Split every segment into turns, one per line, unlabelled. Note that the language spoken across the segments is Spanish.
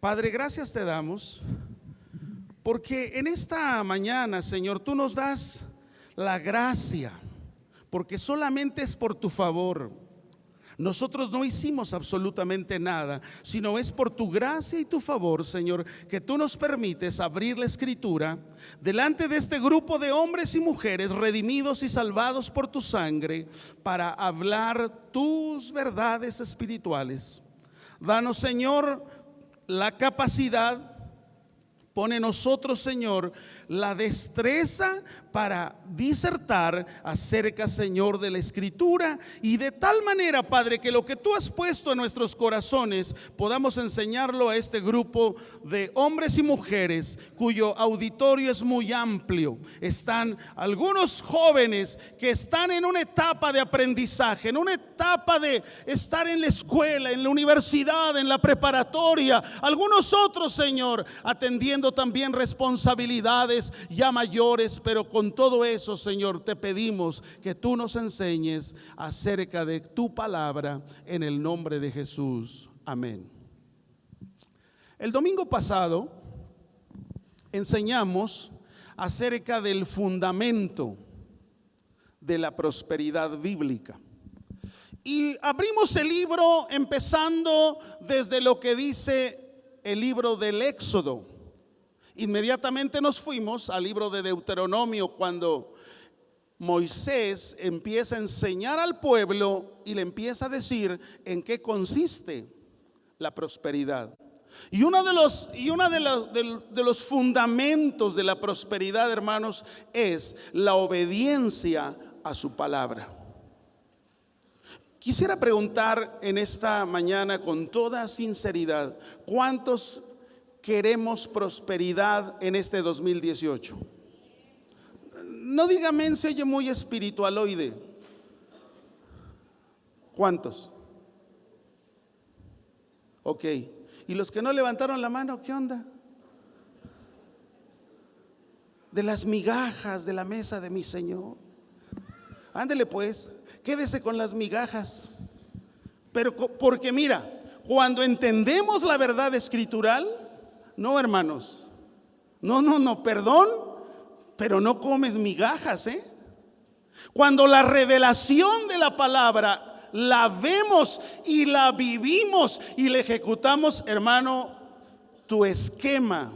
Padre, gracias te damos porque en esta mañana, Señor, tú nos das la gracia, porque solamente es por tu favor. Nosotros no hicimos absolutamente nada, sino es por tu gracia y tu favor, Señor, que tú nos permites abrir la Escritura delante de este grupo de hombres y mujeres redimidos y salvados por tu sangre, para hablar tus verdades espirituales. Danos, Señor, la capacidad. Pone en nosotros, Señor, la destreza para disertar acerca, Señor, de la Escritura, y de tal manera, Padre, que lo que tú has puesto en nuestros corazones podamos enseñarlo a este grupo de hombres y mujeres cuyo auditorio es muy amplio. Están algunos jóvenes que están en una etapa de aprendizaje, en una etapa de estar en la escuela, en la universidad, en la preparatoria. Algunos otros, Señor, atendiendo también responsabilidades ya mayores, pero con todo eso, Señor, te pedimos que tú nos enseñes acerca de tu palabra en el nombre de Jesús. Amén. El domingo pasado enseñamos acerca del fundamento de la prosperidad bíblica. Y abrimos el libro empezando desde lo que dice el libro del Éxodo. Inmediatamente nos fuimos al libro de Deuteronomio, cuando Moisés empieza a enseñar al pueblo y le empieza a decir en qué consiste la prosperidad. Y uno de los fundamentos de la prosperidad, hermanos, es la obediencia a su palabra. Quisiera preguntar en esta mañana con toda sinceridad, ¿cuántos queremos prosperidad en este 2018? No diga amén, se oye muy espiritualoide. ¿Cuántos? Ok. ¿Y los que no levantaron la mano, qué onda? De las migajas de la mesa de mi Señor. Ándele pues, quédese con las migajas. Pero porque mira, cuando entendemos la verdad escritural, no, hermanos, no, perdón, pero no comes migajas, ¿eh? Cuando la revelación de la palabra la vemos y la vivimos y la ejecutamos, hermano, tu esquema,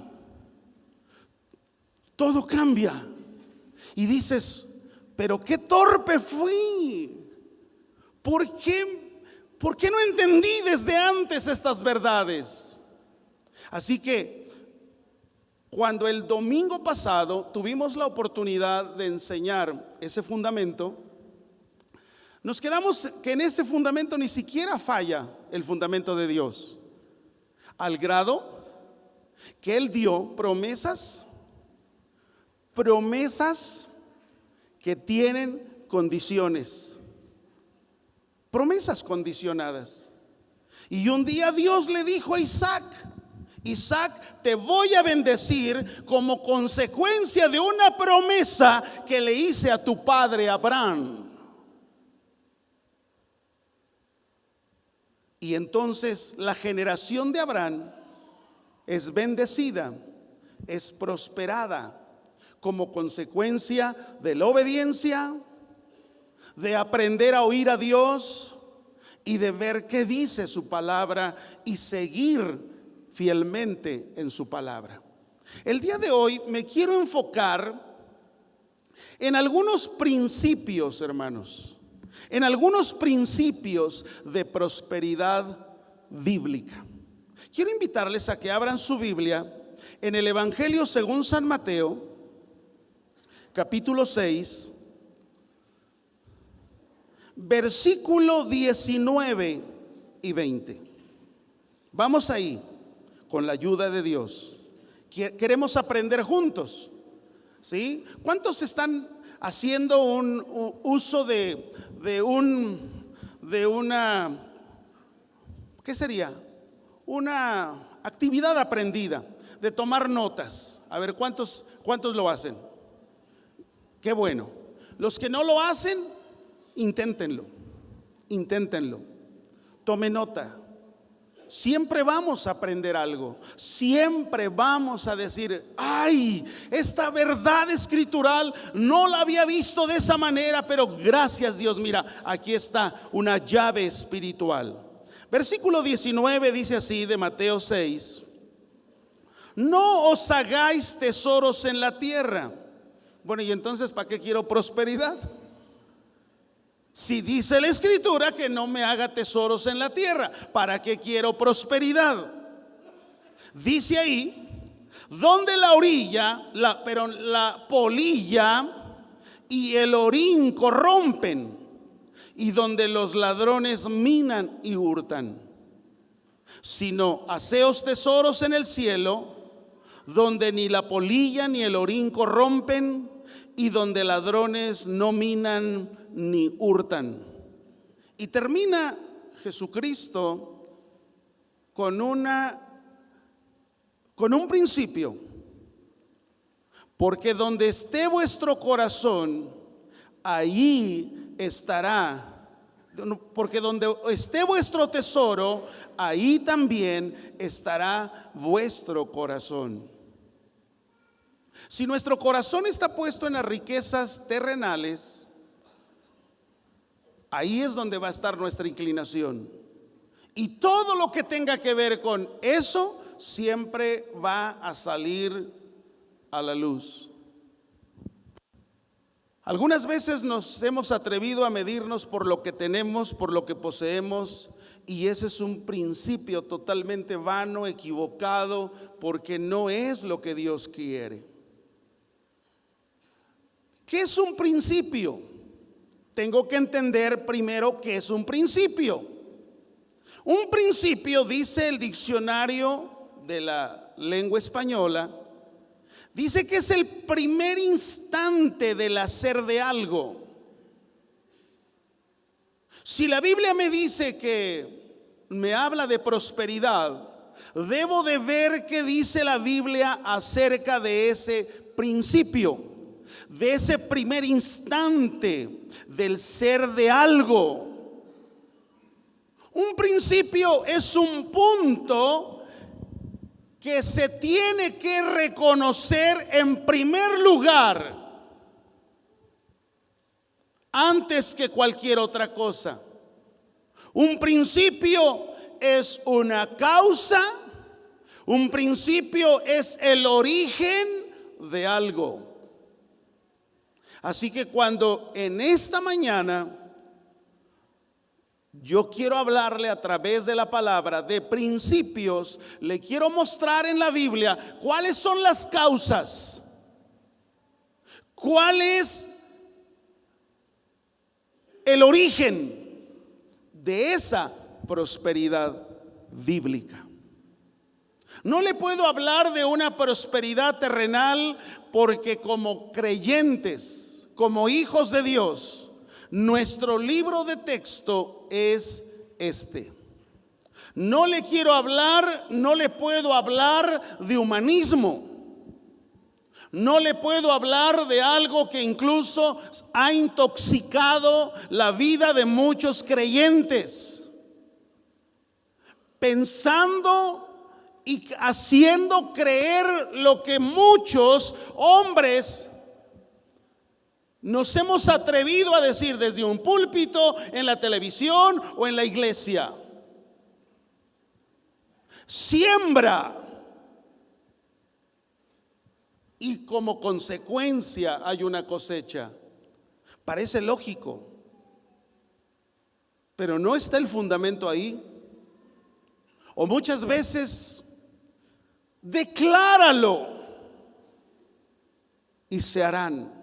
todo cambia. Y dices, pero qué torpe fui. ¿Por qué no entendí desde antes estas verdades? Así que cuando el domingo pasado tuvimos la oportunidad de enseñar ese fundamento, nos quedamos que en ese fundamento ni siquiera falla el fundamento de Dios, al grado que Él dio promesas que tienen condiciones, promesas condicionadas. Y un día Dios le dijo a Isaac, te voy a bendecir como consecuencia de una promesa que le hice a tu padre Abraham. Y entonces la generación de Abraham es bendecida, es prosperada como consecuencia de la obediencia, de aprender a oír a Dios y de ver qué dice su palabra y seguir fielmente en su palabra. El día de hoy me quiero enfocar en algunos principios, hermanos, en algunos principios de prosperidad bíblica. Quiero invitarles a que abran su Biblia en el Evangelio según San Mateo, capítulo 6, versículo 19 y 20. Vamos ahí. Con la ayuda de Dios. Queremos aprender juntos, ¿sí? ¿Cuántos están haciendo un uso de una, ¿qué sería? Una actividad aprendida, de tomar notas? A ver, ¿cuántos lo hacen? Qué bueno. Los que no lo hacen, inténtenlo. Tome nota. siempre vamos a aprender algo, siempre vamos a decir, ay, esta verdad escritural no la había visto de esa manera, pero gracias Dios, mira, aquí está una llave espiritual. Versículo 19 dice así de Mateo 6: no os hagáis tesoros en la tierra. Bueno, y entonces, ¿para qué quiero prosperidad? Si dice la escritura que no me haga tesoros en la tierra, ¿para qué quiero prosperidad? Dice ahí, donde la orilla, la polilla y el orín corrompen, y donde los ladrones minan y hurtan. Sino haceos tesoros en el cielo, donde ni la polilla ni el orín corrompen, y donde ladrones no minan ni hurtan. Y termina Jesucristo con un principio: porque donde esté vuestro corazón, ahí estará. Porque donde esté vuestro tesoro, ahí también estará vuestro corazón. Si nuestro corazón está puesto en las riquezas terrenales, ahí es donde va a estar nuestra inclinación. Y todo lo que tenga que ver con eso siempre va a salir a la luz. Algunas veces nos hemos atrevido a medirnos por lo que tenemos, por lo que poseemos, y ese es un principio totalmente vano, equivocado, porque no es lo que Dios quiere. ¿Qué es un principio? Tengo que entender primero qué es un principio. Un principio, dice el diccionario de la lengua española, dice que es el primer instante del hacer de algo. Si la Biblia me dice que me habla de prosperidad, debo de ver qué dice la Biblia acerca de ese principio, de ese primer instante del ser de algo. Un principio es un punto que se tiene que reconocer en primer lugar antes que cualquier otra cosa. Un principio es una causa, un principio es el origen de algo. Así que cuando en esta mañana yo quiero hablarle a través de la palabra de principios, le quiero mostrar en la Biblia cuáles son las causas, cuál es el origen de esa prosperidad bíblica. No le puedo hablar de una prosperidad terrenal porque como creyentes, como hijos de Dios, nuestro libro de texto es este. No le quiero hablar, no le puedo hablar de humanismo. No le puedo hablar de algo que incluso ha intoxicado la vida de muchos creyentes, pensando y haciendo creer lo que muchos hombres nos hemos atrevido a decir desde un púlpito, en la televisión o en la iglesia. Siembra, y como consecuencia hay una cosecha. Parece lógico, pero no está el fundamento ahí. O muchas veces, decláralo y se harán.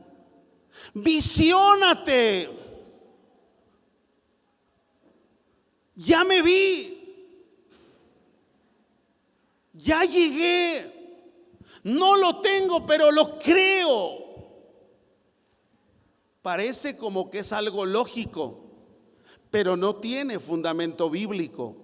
Visiónate. Ya me vi, ya llegué. No lo tengo, pero lo creo. Parece como que es algo lógico, pero no tiene fundamento bíblico.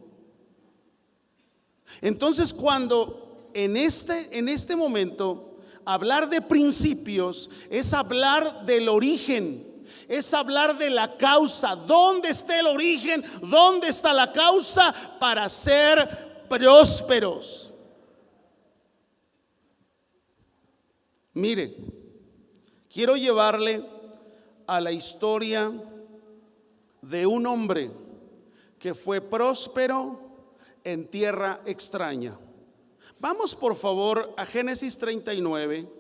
Entonces, cuando en este momento hablar de principios es hablar del origen, es hablar de la causa. ¿Dónde está el origen? ¿Dónde está la causa para ser prósperos. Mire, quiero llevarle a la historia de un hombre que fue próspero en tierra extraña. Vamos por favor a Génesis 39.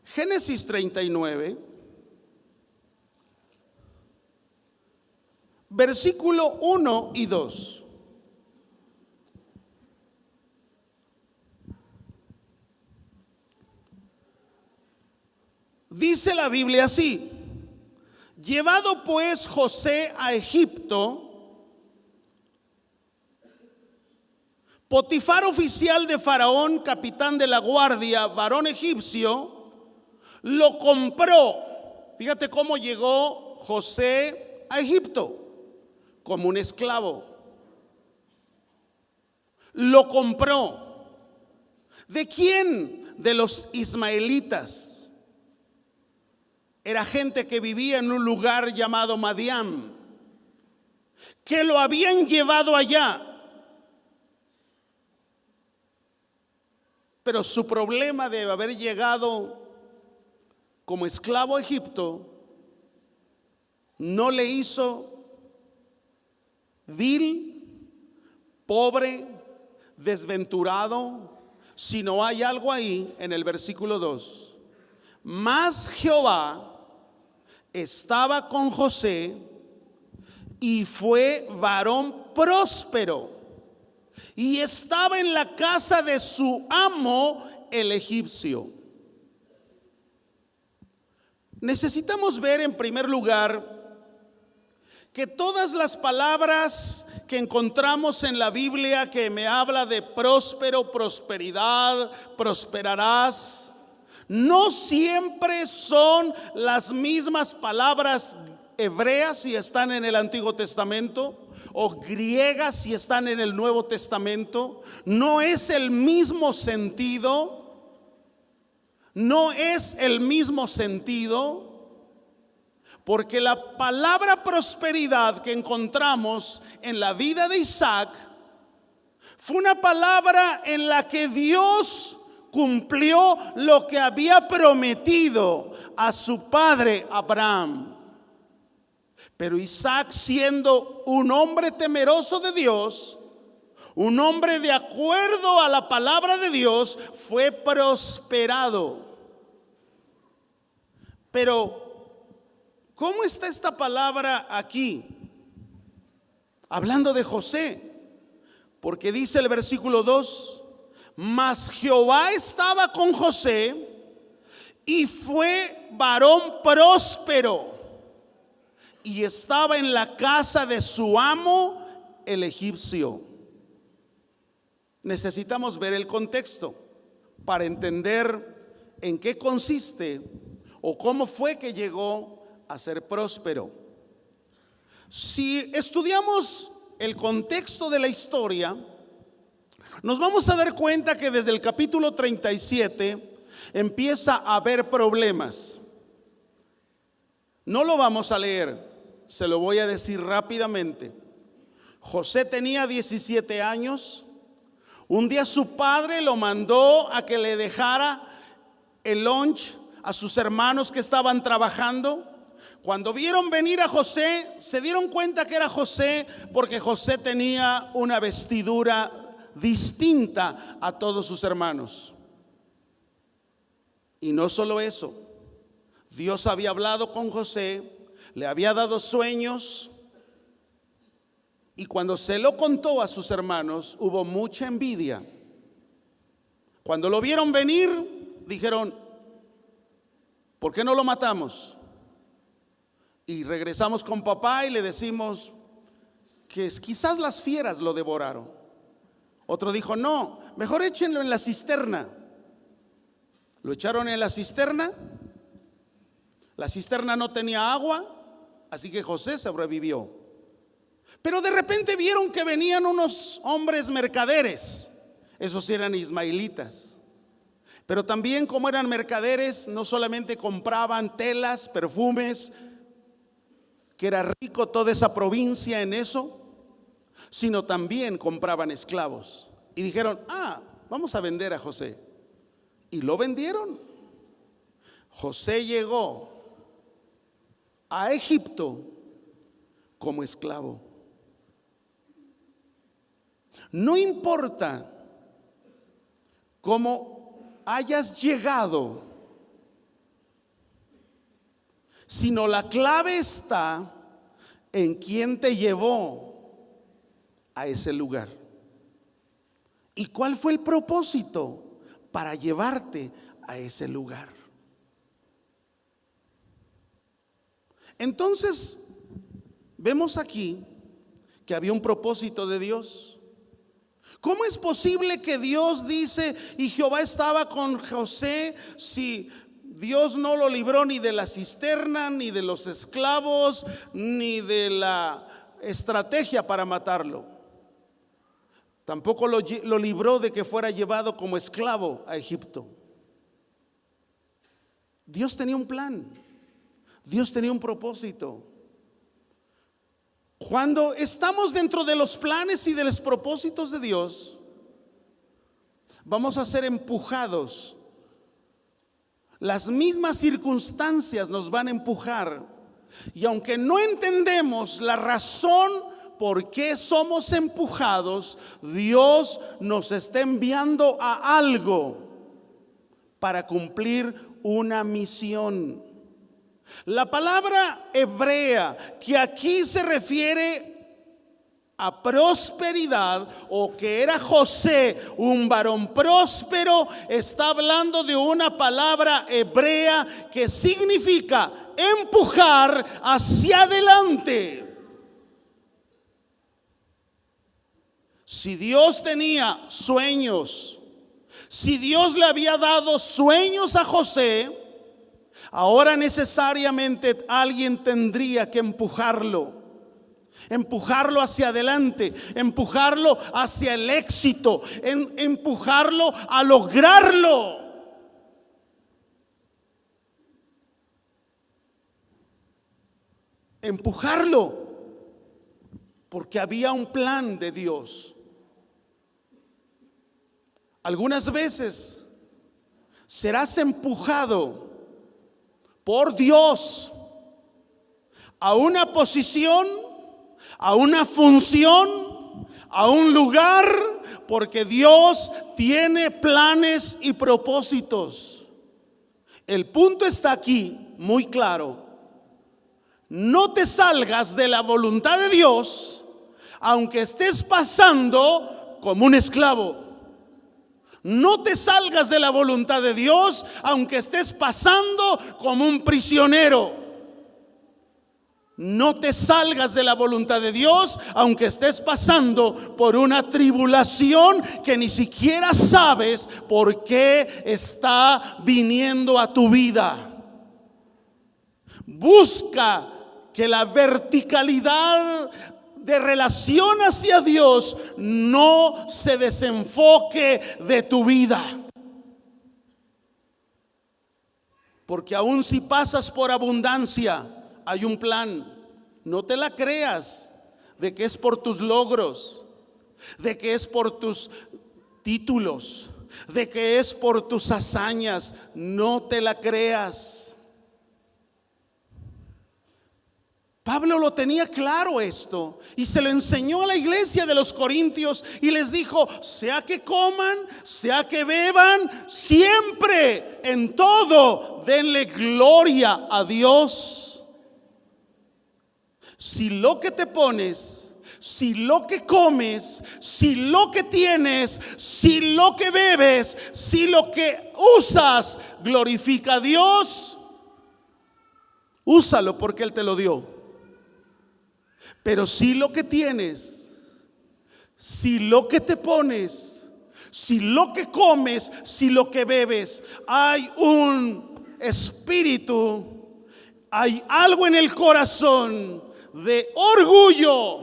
Génesis 39, versículo 1 y 2. Dice la Biblia así: llevado pues José a Egipto, Potifar, oficial de Faraón, capitán de la guardia, varón egipcio, lo compró. Fíjate cómo llegó José a Egipto, como un esclavo. Lo compró. ¿De quién? De los ismaelitas. Era gente que vivía en un lugar llamado Madián, que lo habían llevado allá. Pero su problema de haber llegado como esclavo a Egipto no le hizo vil, pobre, desventurado, sino hay algo ahí en el versículo 2. Mas Jehová estaba con José y fue varón próspero, y estaba en la casa de su amo el egipcio. Necesitamos ver en primer lugar que todas las palabras que encontramos en la Biblia que me habla de próspero, prosperidad, prosperarás, no siempre son las mismas palabras hebreas si están en el Antiguo Testamento, o griegas si están en el Nuevo Testamento. No es el mismo sentido. No es el mismo sentido, porque la palabra prosperidad que encontramos en la vida de Isaac fue una palabra en la que Dios cumplió lo que había prometido a su padre Abraham. Pero Isaac, siendo un hombre temeroso de Dios, un hombre de acuerdo a la palabra de Dios, fue prosperado. Pero, ¿cómo está esta palabra aquí? Hablando de José, porque dice el versículo 2: mas Jehová estaba con José y fue varón próspero, y estaba en la casa de su amo el egipcio. Necesitamos ver el contexto para entender en qué consiste o cómo fue que llegó a ser próspero. Si estudiamos el contexto de la historia, nos vamos a dar cuenta que desde el capítulo 37 empieza a haber problemas. No lo vamos a leer, se lo voy a decir rápidamente. José tenía 17 años. Un día su padre lo mandó a que le dejara el lunch a sus hermanos que estaban trabajando. Cuando vieron venir a José, se dieron cuenta que era José, porque José tenía una vestidura distinta a todos sus hermanos. Y no solo eso, Dios había hablado con José, le había dado sueños, y cuando se lo contó a sus hermanos, hubo mucha envidia. Cuando lo vieron venir, dijeron: ¿por qué no lo matamos? Y regresamos con papá y le decimos que quizás las fieras lo devoraron. Otro dijo: no, mejor échenlo en la cisterna. Lo echaron en la cisterna. La cisterna no tenía agua, así que José sobrevivió. Pero de repente vieron que venían unos hombres mercaderes. Esos eran ismaelitas. Pero también, como eran mercaderes, no solamente compraban telas, perfumes, que era rico toda esa provincia en eso, sino también compraban esclavos. Y dijeron: vamos a vender a José. Y lo vendieron. José llegó a Egipto como esclavo. No importa cómo hayas llegado, sino la clave está en quién te llevó a ese lugar. ¿Y cuál fue el propósito para llevarte a ese lugar? Entonces, vemos aquí que había un propósito de Dios. ¿Cómo es posible que Dios dice: y Jehová estaba con José, si Dios no lo libró ni de la cisterna, ni de los esclavos, ni de la estrategia para matarlo? Tampoco lo libró de que fuera llevado como esclavo a Egipto. Dios tenía un plan, Dios tenía un propósito. Cuando estamos dentro de los planes y de los propósitos de Dios, vamos a ser empujados. Las mismas circunstancias nos van a empujar. Y aunque no entendemos la razón por qué somos empujados, Dios nos está enviando a algo para cumplir una misión. La palabra hebrea que aquí se refiere a prosperidad, o que era José un varón próspero, está hablando de una palabra hebrea que significa empujar hacia adelante. Si Dios tenía sueños, si Dios le había dado sueños a José, ahora necesariamente alguien tendría que empujarlo hacia adelante, empujarlo hacia el éxito, empujarlo a lograrlo. Empujarlo, porque había un plan de Dios. Algunas veces serás empujado por Dios a una posición, a una función, a un lugar, porque Dios tiene planes y propósitos. El punto está aquí muy claro: no te salgas de la voluntad de Dios, aunque estés pasando como un esclavo. No te salgas de la voluntad de Dios, aunque estés pasando como un prisionero. No te salgas de la voluntad de Dios, aunque estés pasando por una tribulación que ni siquiera sabes por qué está viniendo a tu vida. Busca que la verticalidad de relación hacia Dios no se desenfoque de tu vida. Porque aun si pasas por abundancia, hay un plan. No te la creas de que es por tus logros, de que es por tus títulos, de que es por tus hazañas. No te la creas. Pablo lo tenía claro esto, y se lo enseñó a la iglesia de los Corintios, y les dijo: sea que coman, sea que beban, siempre en todo denle gloria a Dios. Si lo que te pones, si lo que comes, si lo que tienes, si lo que bebes, si lo que usas glorifica a Dios, úsalo porque Él te lo dio. Pero si lo que tienes, si lo que te pones, si lo que comes, si lo que bebes, hay un espíritu, hay algo en el corazón de orgullo,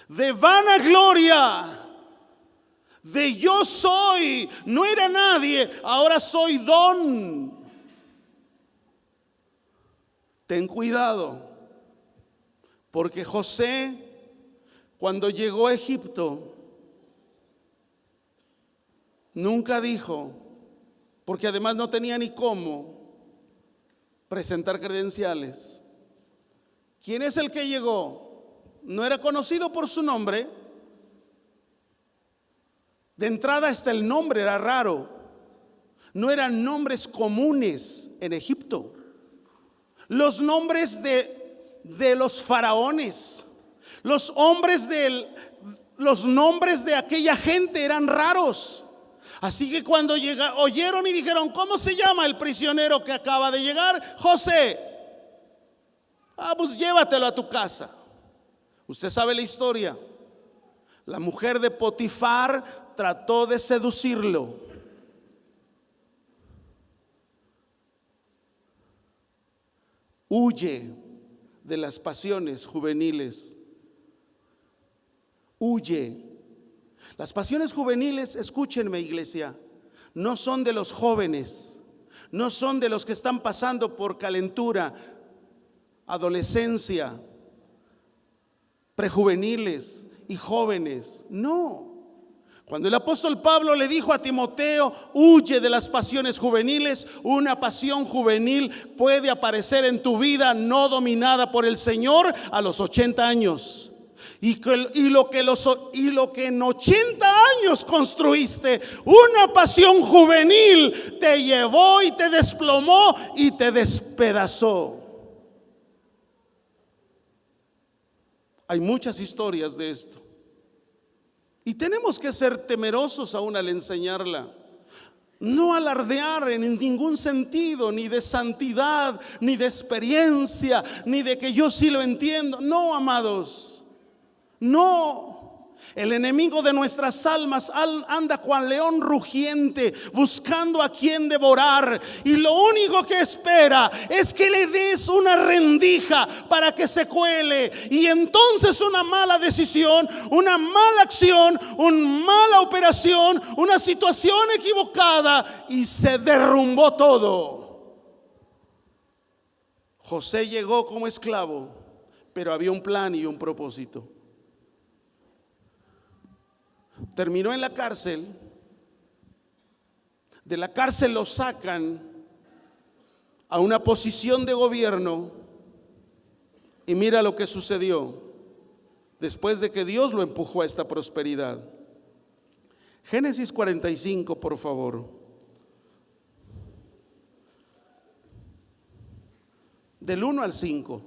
de vanagloria, De yo soy, no era nadie, ahora soy don. Ten cuidado, porque José, cuando llegó a Egipto, nunca dijo, porque además no tenía ni cómo presentar credenciales. ¿Quién es el que llegó? No era conocido por su nombre. De entrada hasta el nombre era raro. No eran nombres comunes en Egipto. Los nombres de los faraones, los nombres de aquella gente eran raros. Así que cuando oyeron y dijeron, ¿cómo se llama el prisionero que acaba de llegar? José. Pues llévatelo a tu casa. Usted sabe la historia. La mujer de Potifar trató de seducirlo. Huye de las pasiones juveniles. Huye. Las pasiones juveniles, escúchenme, iglesia, no son de los jóvenes, no son de los que están pasando por calentura, adolescencia, prejuveniles y jóvenes. No. Cuando el apóstol Pablo le dijo a Timoteo, huye de las pasiones juveniles, una pasión juvenil puede aparecer en tu vida no dominada por el Señor a los 80 años. Y lo que en 80 años construiste, una pasión juvenil, te llevó y te desplomó y te despedazó. Hay muchas historias de esto. Y tenemos que ser temerosos aún al enseñarla. No alardear en ningún sentido, ni de santidad, ni de experiencia, ni de que yo sí lo entiendo. No, amados. No. El enemigo de nuestras almas anda cual león rugiente, buscando a quien devorar, y lo único que espera es que le des una rendija para que se cuele, y entonces una mala decisión, una mala acción, una mala operación, una situación equivocada, y se derrumbó todo. José llegó como esclavo, pero había un plan y un propósito. Terminó en la cárcel. De la cárcel lo sacan a una posición de gobierno. Y mira lo que sucedió después de que Dios lo empujó a esta prosperidad. Génesis 45, por favor. Del 1 al 5.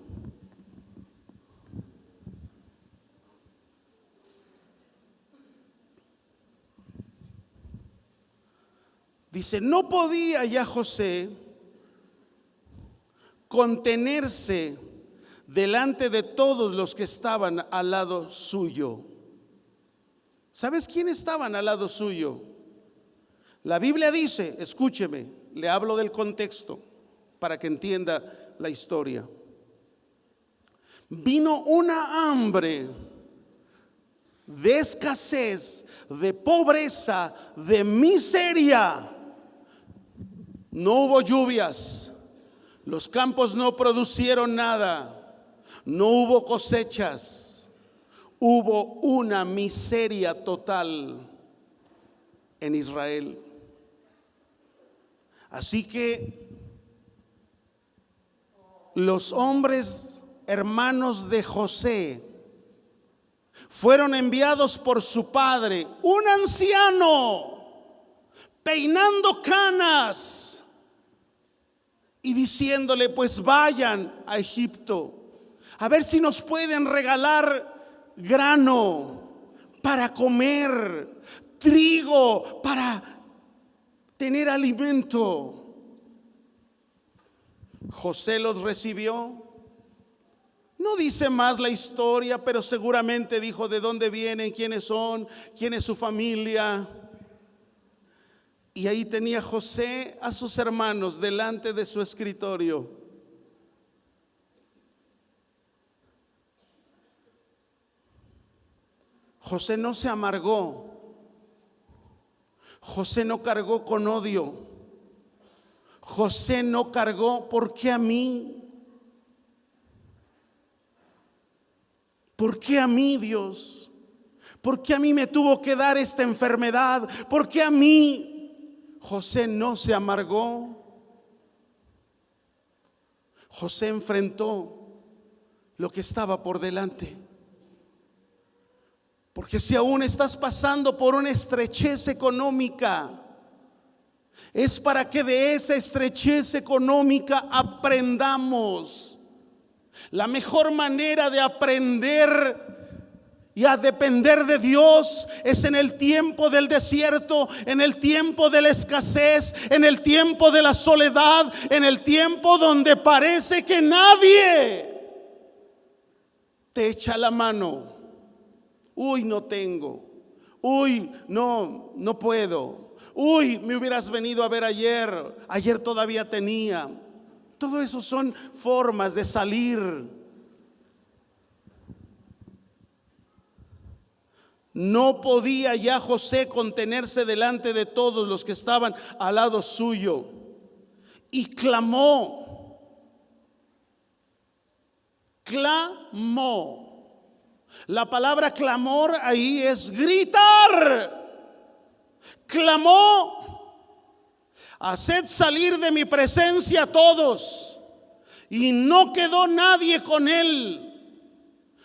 Dice, no podía ya José contenerse delante de todos los que estaban al lado suyo. ¿Sabes quién estaban al lado suyo? La Biblia dice, escúcheme, le hablo del contexto para que entienda la historia. Vino una hambre de escasez, de pobreza, de miseria. No hubo lluvias, los campos no producieron nada, no hubo cosechas, hubo una miseria total en Israel. Así que los hombres hermanos de José fueron enviados por su padre, un anciano, peinando canas y diciéndole, pues vayan a Egipto, a ver si nos pueden regalar grano para comer, trigo para tener alimento. José los recibió. No dice más la historia, pero seguramente dijo de dónde vienen, quiénes son, quién es su familia. Y ahí tenía José a sus hermanos delante de su escritorio. José no se amargó José no cargó con odio. José no cargó, ¿por qué a mí? ¿Por qué a mí, Dios? ¿Por qué a mí me tuvo que dar esta enfermedad? ¿Por qué a mí? José no se amargó. José enfrentó lo que estaba por delante. Porque si aún estás pasando por una estrechez económica, es para que de esa estrechez económica aprendamos. La mejor manera de aprender y a depender de Dios es en el tiempo del desierto, en el tiempo de la escasez, en el tiempo de la soledad, en el tiempo donde parece que nadie te echa la mano. Uy, no tengo. Uy, no puedo. Uy, me hubieras venido a ver ayer. Ayer todavía tenía. Todo eso son formas de salir. No podía ya José contenerse delante de todos los que estaban al lado suyo. Y clamó. La palabra clamor ahí es gritar. Clamó: haced salir de mi presencia a todos. Y no quedó nadie con él.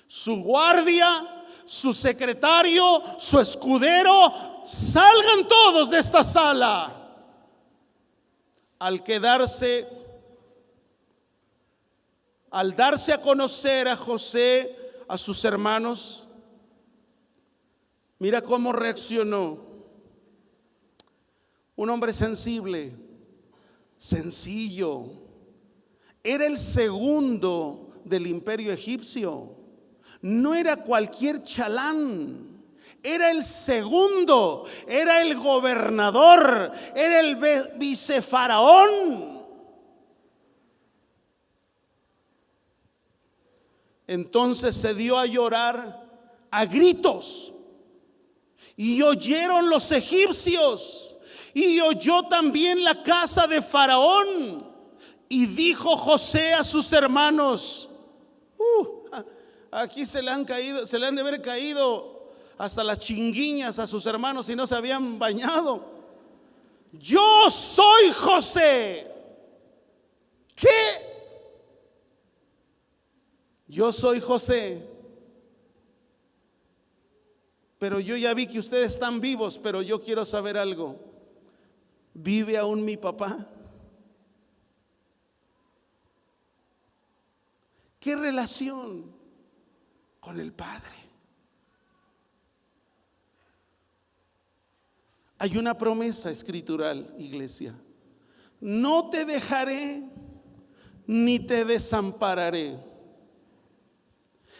Su guardia, su secretario, su escudero, salgan todos de esta sala. Al darse a conocer a José, a sus hermanos, mira cómo reaccionó. Un hombre sensible, sencillo. Era el segundo del imperio egipcio. No era cualquier chalán. Era el segundo. Era el gobernador. Era el vicefaraón. Entonces se dio a llorar a gritos. Y oyeron los egipcios. Y oyó también la casa de Faraón. Y dijo José a sus hermanos: aquí se le han de haber caído hasta las chinguiñas a sus hermanos si no se habían bañado. Yo soy José. ¿Qué? Yo soy José. Pero yo ya vi que ustedes están vivos, pero yo quiero saber algo. ¿Vive aún mi papá? ¿Qué relación con el Padre? Hay una promesa escritural, iglesia: no te dejaré ni te desampararé.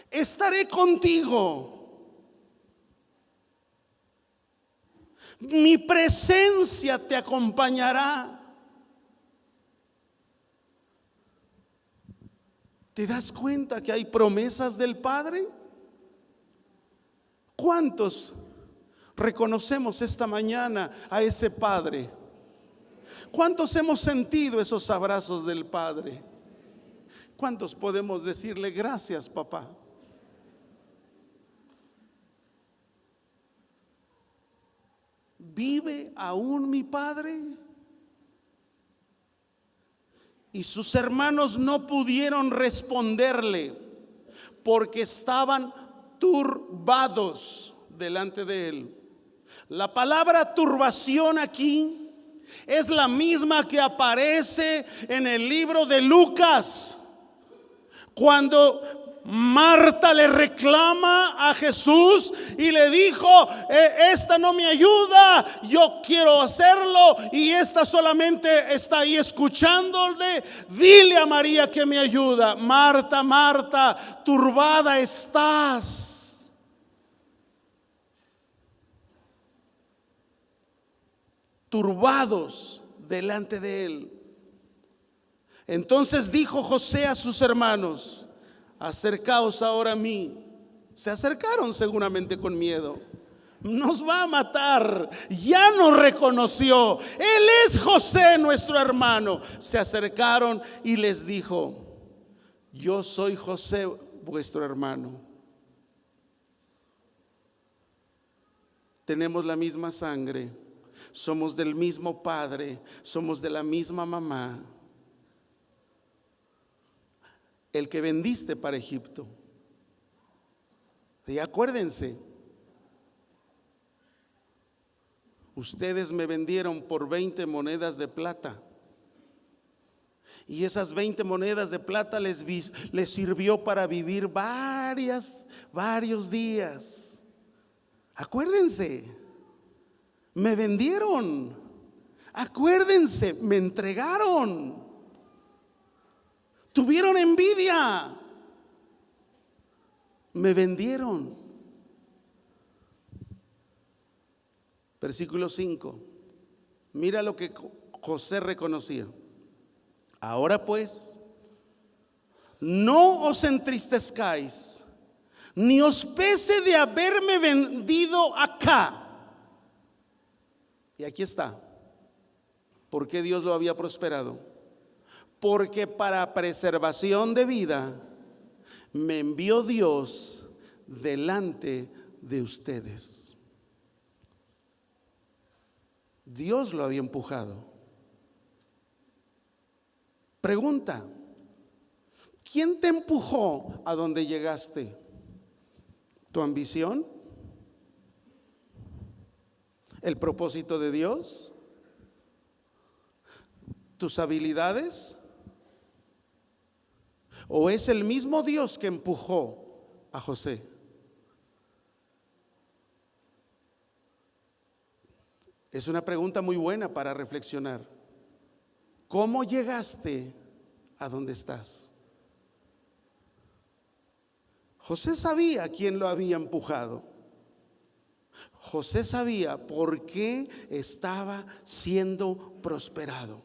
Estaré contigo. Mi presencia te acompañará. ¿Te das cuenta que hay promesas del Padre? ¿Cuántos reconocemos esta mañana a ese Padre? ¿Cuántos hemos sentido esos abrazos del Padre? ¿Cuántos podemos decirle gracias, papá? ¿Vive aún mi Padre? Y sus hermanos no pudieron responderle porque estaban turbados delante de él. La palabra turbación aquí es la misma que aparece en el libro de Lucas, cuando Marta le reclama a Jesús y le dijo: esta no me ayuda, yo quiero hacerlo, y esta solamente está ahí escuchándole. Dile a María que me ayuda. Marta, Marta, turbada estás. Turbados delante de él. Entonces dijo José a sus hermanos: acercaos ahora a mí. Se acercaron seguramente con miedo. nos va a matar. Ya nos reconoció. Él es José, nuestro hermano. Se acercaron y les dijo: yo soy José, vuestro hermano. Tenemos la misma sangre, somos del mismo padre, somos de la misma mamá. El que vendiste para Egipto. Y acuérdense, ustedes me vendieron por 20 monedas de plata. Y esas 20 monedas de plata les sirvió para vivir varios días. Acuérdense, me vendieron. Acuérdense, me entregaron. Tuvieron envidia. Me vendieron. Versículo 5. Mira lo que José reconocía. Ahora pues, no os entristezcáis, ni os pese de haberme vendido acá. Y aquí está. ¿Por qué Dios lo había prosperado? Porque para preservación de vida me envió Dios delante de ustedes. Dios lo había empujado. Pregunta: ¿quién te empujó a donde llegaste? ¿Tu ambición? ¿El propósito de Dios? ¿Tus habilidades? ¿O es el mismo Dios que empujó a José? Es una pregunta muy buena para reflexionar. ¿Cómo llegaste a donde estás? José sabía quién lo había empujado. José sabía por qué estaba siendo prosperado.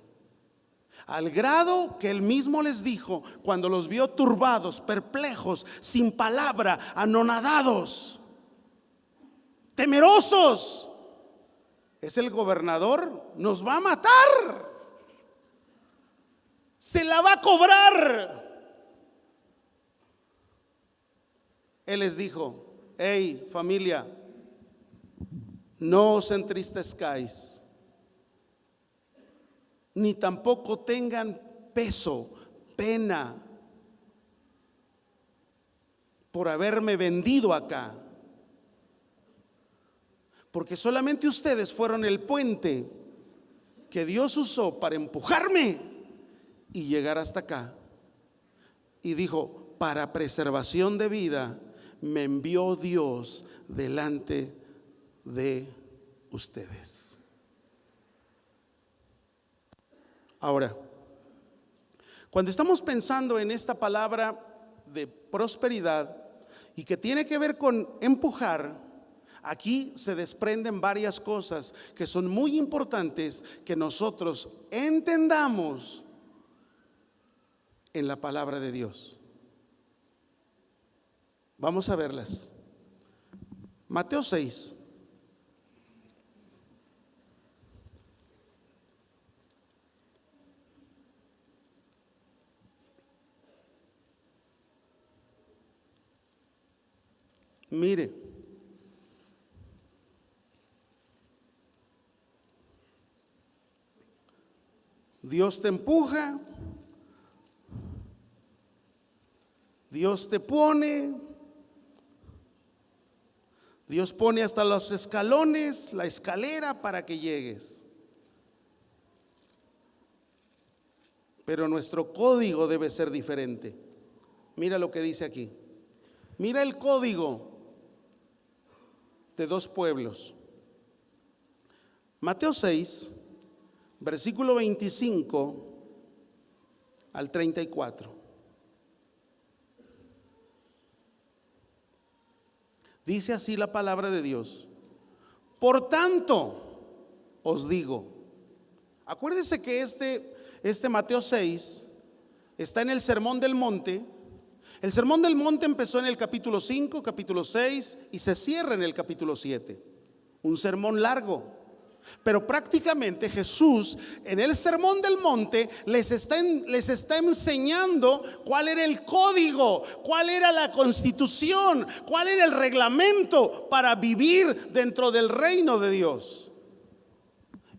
Al grado que él mismo les dijo, cuando los vio turbados, perplejos, sin palabra, anonadados, temerosos: es el gobernador, nos va a matar, se la va a cobrar. Él les dijo: hey, familia, no os entristezcáis, ni tampoco tengan peso, pena por haberme vendido acá, porque solamente ustedes fueron el puente que Dios usó para empujarme y llegar hasta acá. Y dijo: para preservación de vida me envió Dios delante de ustedes. Ahora, cuando estamos pensando en esta palabra de prosperidad y que tiene que ver con empujar, aquí se desprenden varias cosas que son muy importantes que nosotros entendamos en la palabra de Dios. Vamos a verlas. Mateo 6. Mire, Dios te empuja, Dios te pone, Dios pone hasta los escalones, la escalera para que llegues. Pero nuestro código debe ser diferente. Mira lo que dice aquí. Mira el código de dos pueblos. Mateo 6, versículo 25 al 34. Dice así la palabra de Dios: por tanto os digo. Acuérdense que este Mateo 6 está en el Sermón del Monte. El Sermón del Monte empezó en el capítulo 5, capítulo 6 y se cierra en el capítulo 7. un sermón largo. Pero prácticamente Jesús en el Sermón del Monte les está enseñando cuál era el código, cuál era la constitución, cuál era el reglamento para vivir dentro del reino de Dios.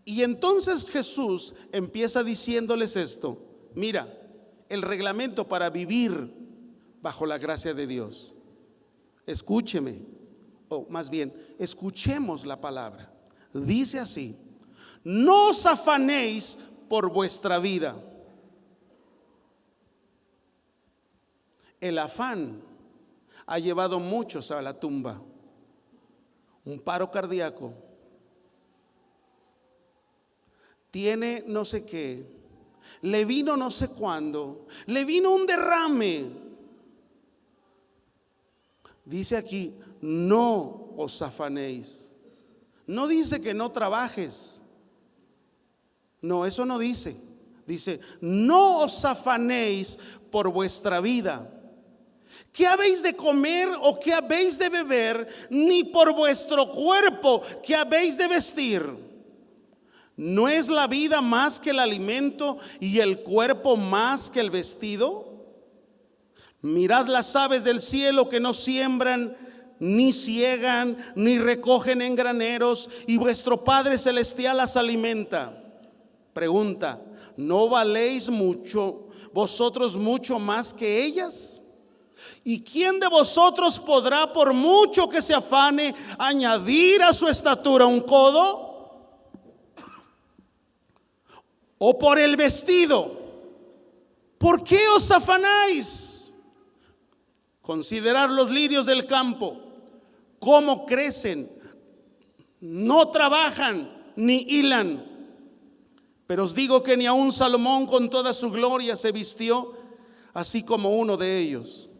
Y entonces Jesús empieza diciéndoles esto: mira, el reglamento para vivir bajo la gracia de Dios. Escúcheme, o más bien, escuchemos la palabra. Dice así: no os afanéis por vuestra vida. El afán ha llevado muchos a la tumba. Un paro cardíaco, tiene no sé qué, le vino no sé cuándo, le vino un derrame. Dice aquí: no os afanéis. No dice que no trabajes. No, eso no dice. Dice: no os afanéis por vuestra vida. ¿Qué habéis de comer o qué habéis de beber? Ni por vuestro cuerpo, ¿qué habéis de vestir? ¿No es la vida más que el alimento y el cuerpo más que el vestido? Mirad las aves del cielo, que no siembran, ni ciegan, ni recogen en graneros, y vuestro Padre Celestial las alimenta. Pregunta: ¿no valéis mucho vosotros mucho más que ellas? ¿Y quién de vosotros podrá, por mucho que se afane, añadir a su estatura un codo? ¿O por el vestido? ¿Por qué os afanáis? Considerad los lirios del campo, cómo crecen, no trabajan ni hilan. Pero os digo que ni aun Salomón con toda su gloria se vistió así como uno de ellos.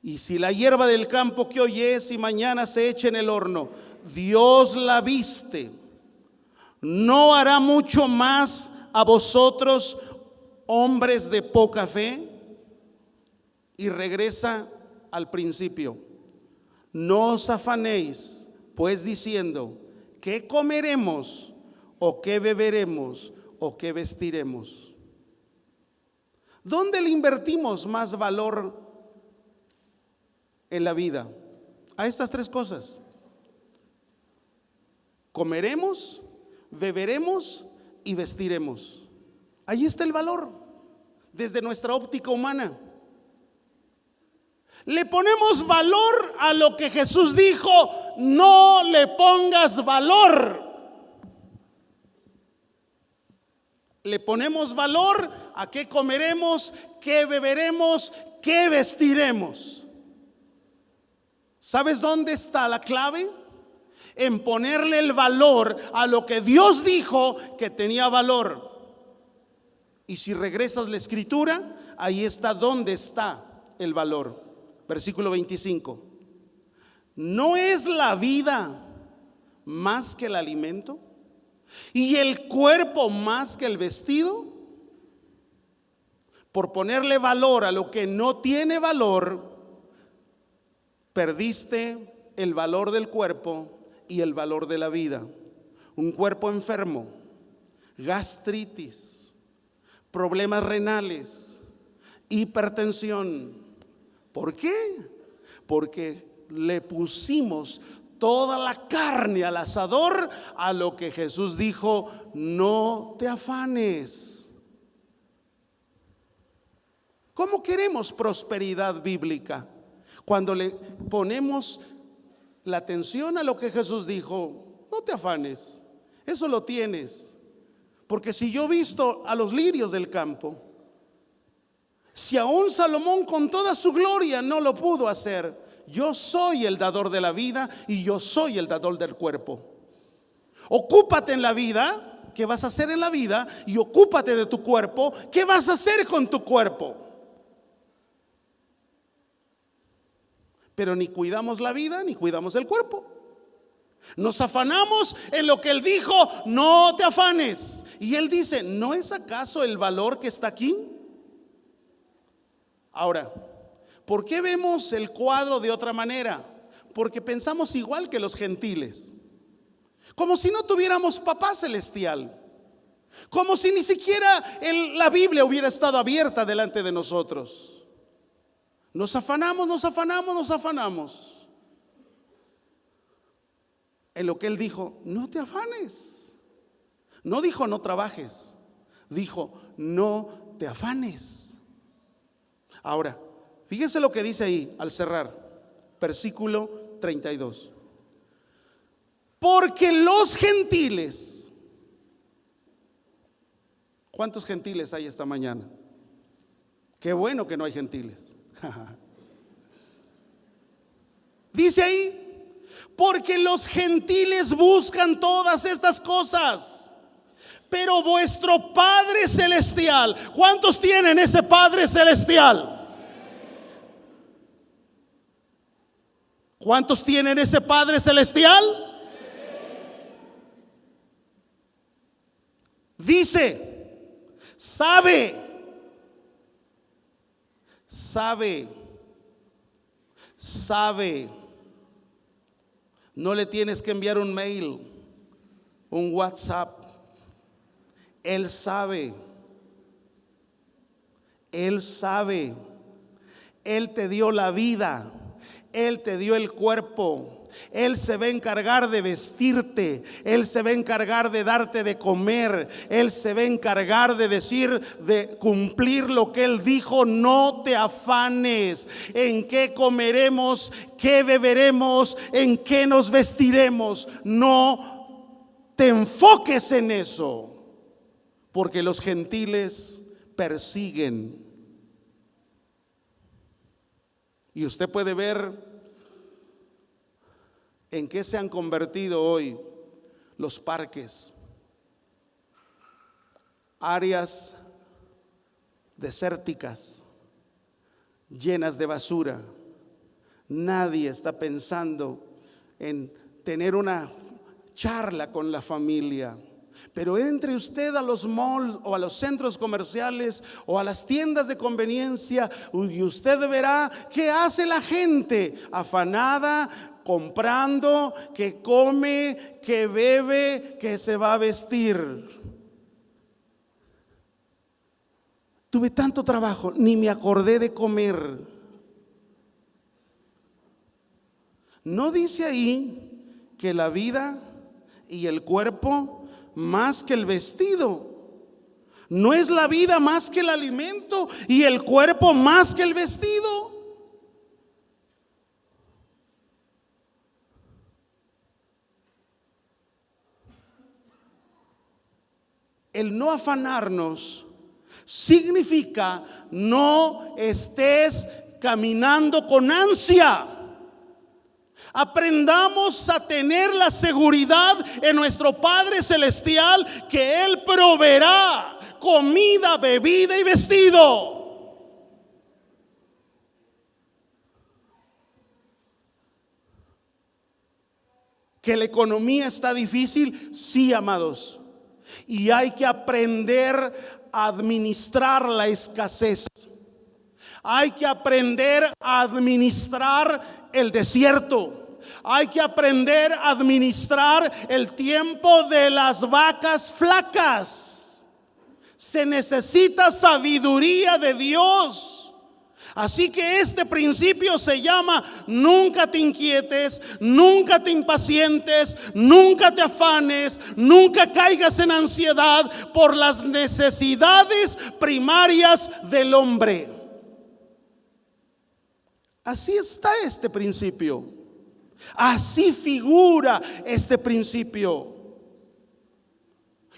Y si la hierba del campo que hoy es y mañana se echa en el horno, Dios la viste, ¿no hará mucho más a vosotros, hombres de poca fe? Y regresa al principio: no os afanéis pues diciendo, ¿qué comeremos? ¿O qué beberemos? ¿O qué vestiremos? ¿Dónde le invertimos más valor en la vida? A estas tres cosas: comeremos, beberemos y vestiremos. Ahí está el valor desde nuestra óptica humana. Le ponemos valor a lo que Jesús dijo: no le pongas valor. Le ponemos valor a qué comeremos, qué beberemos, qué vestiremos. ¿Sabes dónde está la clave? En ponerle el valor a lo que Dios dijo que tenía valor. Y si regresas la escritura, ahí está donde está el valor. Versículo 25: ¿no es la vida más que el alimento y el cuerpo más que el vestido? Por ponerle valor a lo que no tiene valor, perdiste el valor del cuerpo y el valor de la vida. Un cuerpo enfermo, gastritis, problemas renales, hipertensión. ¿Por qué? Porque le pusimos toda la carne al asador a lo que Jesús dijo: no te afanes. ¿Cómo queremos prosperidad bíblica? Cuando le ponemos la atención a lo que Jesús dijo: no te afanes, eso lo tienes. Porque si yo he visto a los lirios del campo, si aún Salomón con toda su gloria no lo pudo hacer, yo soy el dador de la vida y yo soy el dador del cuerpo. Ocúpate en la vida, ¿qué vas a hacer en la vida? Y ocúpate de tu cuerpo, ¿qué vas a hacer con tu cuerpo? Pero ni cuidamos la vida ni cuidamos el cuerpo. Nos afanamos en lo que Él dijo: no te afanes. Y Él dice: ¿no es acaso el valor que está aquí? Ahora, ¿por qué vemos el cuadro de otra manera? Porque pensamos igual que los gentiles. como si no tuviéramos papá celestial, como si ni siquiera la Biblia hubiera estado abierta delante de nosotros. Nos afanamos, nos afanamos, nos afanamos en lo que Él dijo: no te afanes. No dijo no trabajes, dijo no te afanes. Ahora, fíjese lo que dice ahí al cerrar, versículo 32. Porque los gentiles, ¿cuántos gentiles hay esta mañana? Qué bueno que no hay gentiles. Dice ahí, porque los gentiles buscan todas estas cosas, pero vuestro Padre Celestial, ¿cuántos tienen ese Padre Celestial? ¿Cuántos tienen ese Padre Celestial? Dice, sabe, no le tienes que enviar un mail, un WhatsApp. Él sabe, Él te dio la vida, Él te dio el cuerpo. Él se va a encargar de vestirte, Él se va a encargar de darte de comer, Él se va a encargar de decir, de cumplir lo que Él dijo. No te afanes en qué comeremos, qué beberemos, en qué nos vestiremos. No te enfoques en eso, porque los gentiles persiguen. Y usted puede ver en qué se han convertido hoy los parques, áreas desérticas, llenas de basura. Nadie está pensando en tener una charla con la familia. Pero entre usted a los malls o a los centros comerciales o a las tiendas de conveniencia y usted verá qué hace la gente afanada, comprando, que come, que bebe, que se va a vestir. Tuve tanto trabajo, ni me acordé de comer. ¿No dice ahí que la vida y el cuerpo más que el vestido? ¿No es la vida más que el alimento y el cuerpo más que el vestido? El no afanarnos significa no estés caminando con ansia. Aprendamos a tener la seguridad en nuestro Padre Celestial, que Él proveerá comida, bebida y vestido. ¿Que la economía está difícil? Sí, amados. Y hay que aprender a administrar la escasez. Hay que aprender a administrar el desierto. Hay que aprender a administrar el tiempo de las vacas flacas. Se necesita sabiduría de Dios. Así que este principio se llama: nunca te inquietes, nunca te impacientes, nunca te afanes, nunca caigas en ansiedad por las necesidades primarias del hombre. Así está este principio, así figura este principio.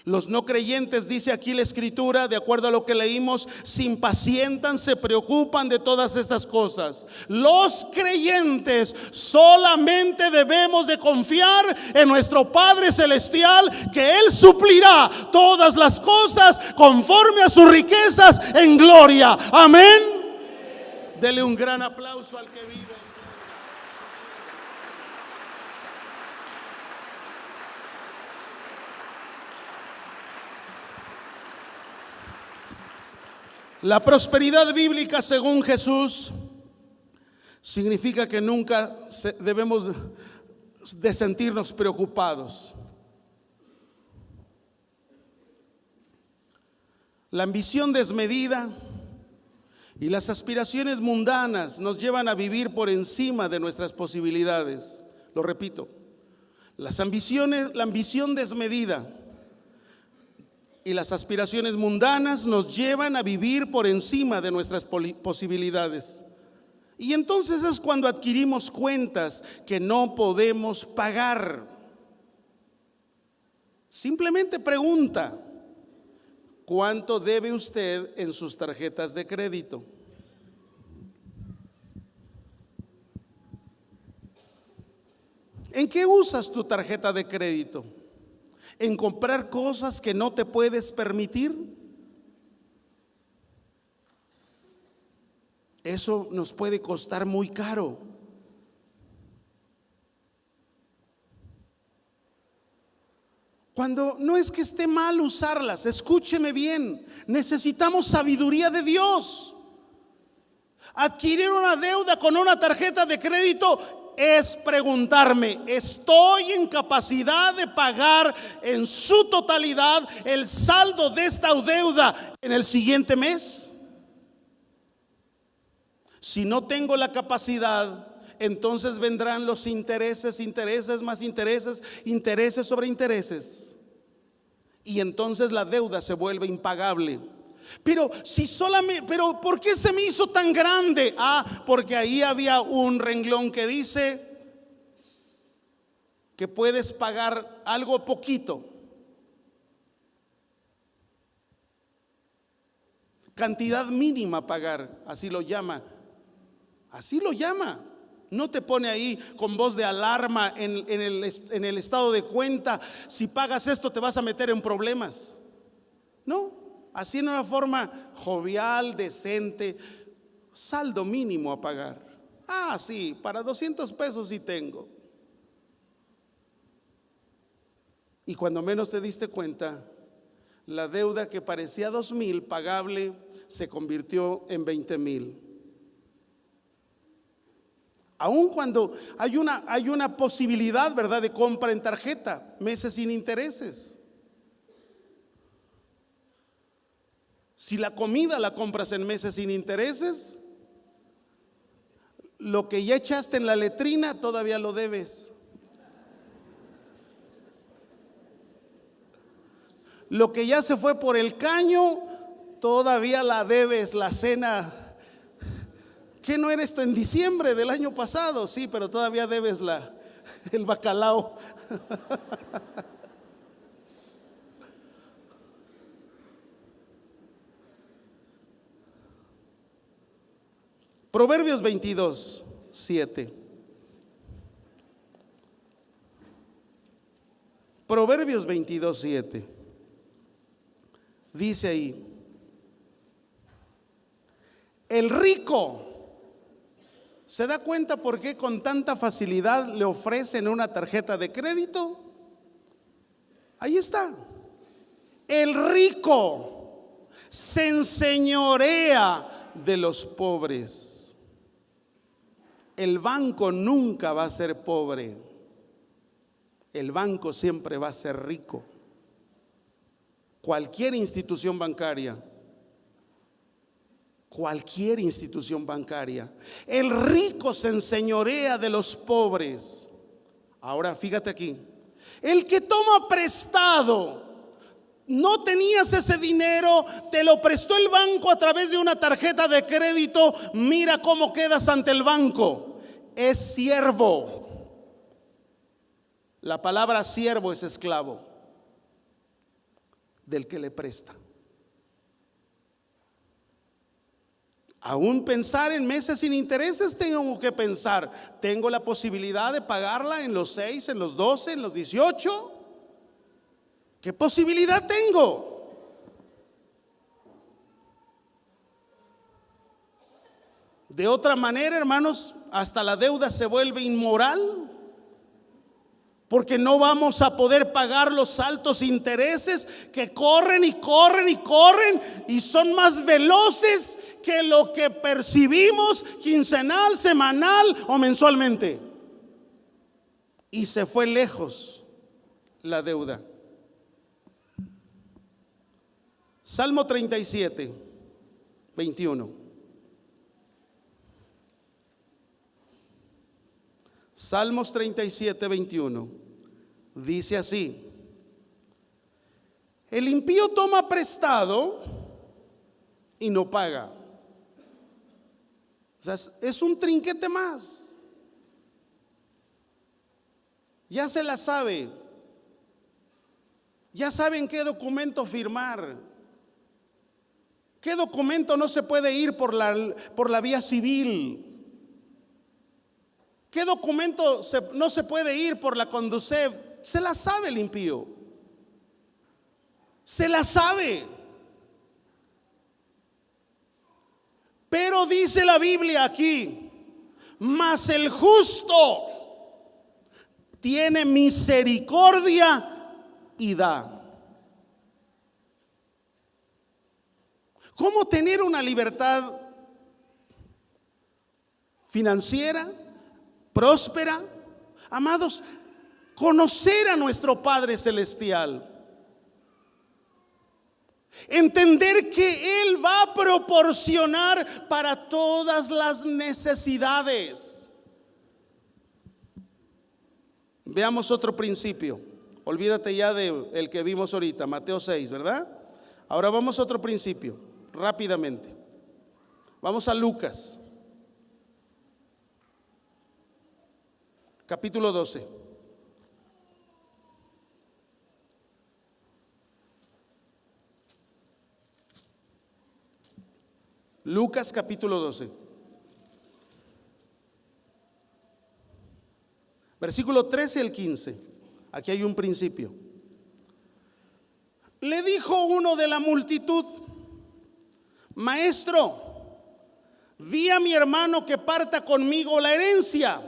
Los no creyentes, dice aquí la escritura, de acuerdo a lo que leímos, se impacientan, se preocupan de todas estas cosas. Los creyentes solamente debemos de confiar en nuestro Padre Celestial, que Él suplirá todas las cosas conforme a sus riquezas en gloria. Amén. Dele un gran aplauso al que vive. La prosperidad bíblica, según Jesús, significa que nunca debemos de sentirnos preocupados. La ambición desmedida y las aspiraciones mundanas nos llevan a vivir por encima de nuestras posibilidades. Lo repito, la ambición desmedida y las aspiraciones mundanas nos llevan a vivir por encima de nuestras posibilidades. Y entonces es cuando adquirimos cuentas que no podemos pagar. Simplemente pregunta: ¿cuánto debe usted en sus tarjetas de crédito? ¿En qué usas tu tarjeta de crédito? ¿En comprar cosas que no te puedes permitir? Eso nos puede costar muy caro. Cuando no es que esté mal usarlas, escúcheme bien, necesitamos sabiduría de Dios. Adquirir una deuda con una tarjeta de crédito es preguntarme: ¿estoy en capacidad de pagar en su totalidad el saldo de esta deuda en el siguiente mes? Si no tengo la capacidad, entonces vendrán los intereses, intereses más intereses, intereses sobre intereses, y entonces la deuda se vuelve impagable. Pero ¿por qué se me hizo tan grande? Porque ahí había un renglón que dice que puedes pagar algo poquito, cantidad mínima a pagar, así lo llama. Así lo llama. No te pone ahí con voz de alarma en el estado de cuenta: si pagas esto te vas a meter en problemas. No, así en una forma jovial, decente: saldo mínimo a pagar. Sí, para 200 pesos sí tengo. Y cuando menos te diste cuenta, la deuda que parecía 2,000 pagable se convirtió en 20,000. Aun cuando hay una posibilidad, ¿verdad?, de compra en tarjeta, meses sin intereses. Si la comida la compras en meses sin intereses, lo que ya echaste en la letrina todavía lo debes. Lo que ya se fue por el caño todavía la debes. La cena, ¿qué no era esto en diciembre del año pasado? Sí, pero todavía debes el bacalao. Proverbios 22:7. Proverbios 22:7. Dice ahí: el rico, ¿se da cuenta por qué con tanta facilidad le ofrecen una tarjeta de crédito? Ahí está. El rico se enseñorea de los pobres. El banco nunca va a ser pobre. El banco siempre va a ser rico. Cualquier institución bancaria. Cualquier institución bancaria. El rico se enseñorea de los pobres. Ahora fíjate aquí: el que toma prestado, no tenías ese dinero, te lo prestó el banco a través de una tarjeta de crédito, mira cómo quedas ante el banco. Es siervo. La palabra siervo es esclavo del que le presta. Aún pensar en meses sin intereses, tengo que pensar: ¿tengo la posibilidad de pagarla en los 6, en los 12, en los 18? ¿Qué posibilidad tengo? De otra manera, hermanos, hasta la deuda se vuelve inmoral, porque no vamos a poder pagar los altos intereses que corren y corren y corren, y son más veloces que lo que percibimos quincenal, semanal o mensualmente. Y se fue lejos la deuda. Salmo 37, 21. Salmos 37, 21. Dice así: el impío toma prestado y no paga. O sea, es un trinquete más. Ya se la sabe. Ya saben qué documento firmar. ¿Qué documento no se puede ir por la vía civil? ¿Qué documento no se puede ir por la Conducef? Se la sabe el impío. Se la sabe. Pero dice la Biblia aquí: mas el justo tiene misericordia y da. ¿Cómo tener una libertad financiera, próspera? Amados, conocer a nuestro Padre Celestial. Entender que Él va a proporcionar para todas las necesidades. Veamos otro principio. Olvídate ya del que vimos ahorita, Mateo 6, ¿verdad? Ahora vamos a otro principio, rápidamente. Vamos a Lucas, capítulo 12. Lucas capítulo 12, versículo 13 al 15. Aquí hay un principio. Le dijo uno de la multitud: maestro, di a mi hermano que parta conmigo la herencia.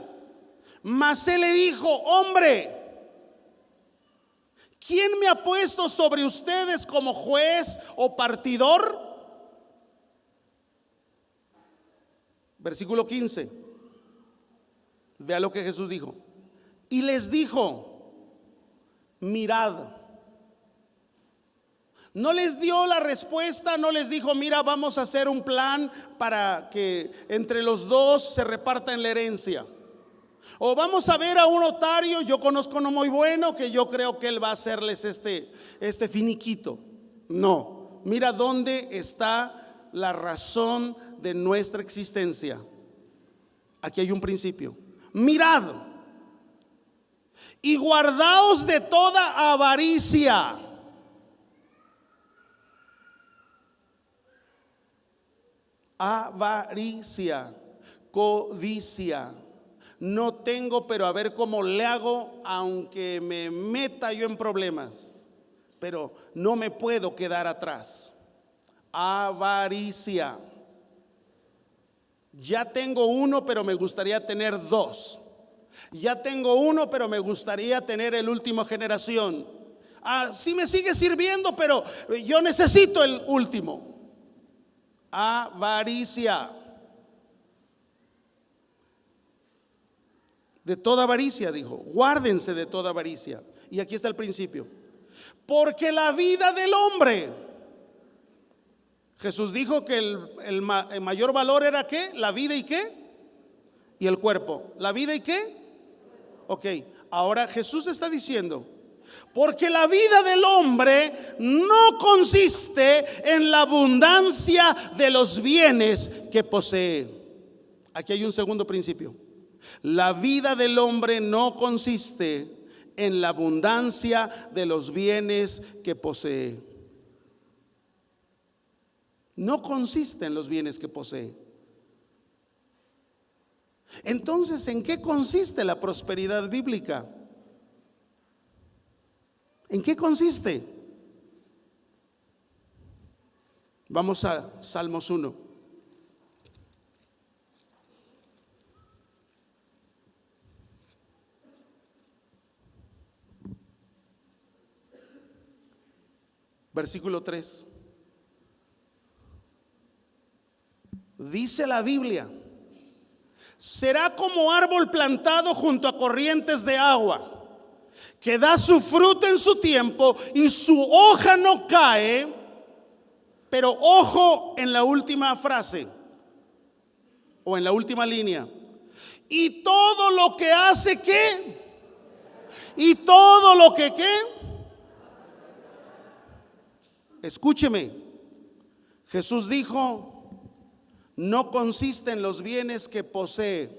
Mas él le dijo: hombre, ¿quién me ha puesto sobre ustedes como juez o partidor? Versículo 15. Vea lo que Jesús dijo. Y les dijo: mirad. No les dio la respuesta, no les dijo: mira, vamos a hacer un plan para que entre los dos se repartan la herencia. O vamos a ver a un notario, yo conozco uno muy bueno que yo creo que él va a hacerles este finiquito. No, mira dónde está la razón de nuestra existencia. Aquí hay un principio. Mirad y guardaos de toda avaricia. Avaricia, codicia. No tengo, pero a ver cómo le hago, aunque me meta yo en problemas, pero no me puedo quedar atrás. Avaricia. Ya tengo uno, pero me gustaría tener dos. Ya tengo uno, pero me gustaría tener el último generación. Sí me sigue sirviendo, pero yo necesito el último. Avaricia. De toda avaricia, dijo, guárdense de toda avaricia. Y aquí está el principio. Porque la vida del hombre, Jesús dijo que el mayor valor era ¿qué? La vida y ¿qué? Y el cuerpo. ¿La vida y qué? Ok, ahora Jesús está diciendo: porque la vida del hombre no consiste en la abundancia de los bienes que posee. Aquí hay un segundo principio. La vida del hombre no consiste en la abundancia de los bienes que posee. No consiste en los bienes que posee. Entonces, ¿en qué consiste la prosperidad bíblica? ¿En qué consiste? Vamos a Salmos 1. Versículo 3. Dice la Biblia: será como árbol plantado junto a corrientes de agua, que da su fruto en su tiempo y su hoja no cae, Pero ojo en la última frase o en la última línea. Y todo lo que hace, ¿qué? Y todo lo que, ¿qué? Escúcheme. Jesús dijo, no consiste en los bienes que posee.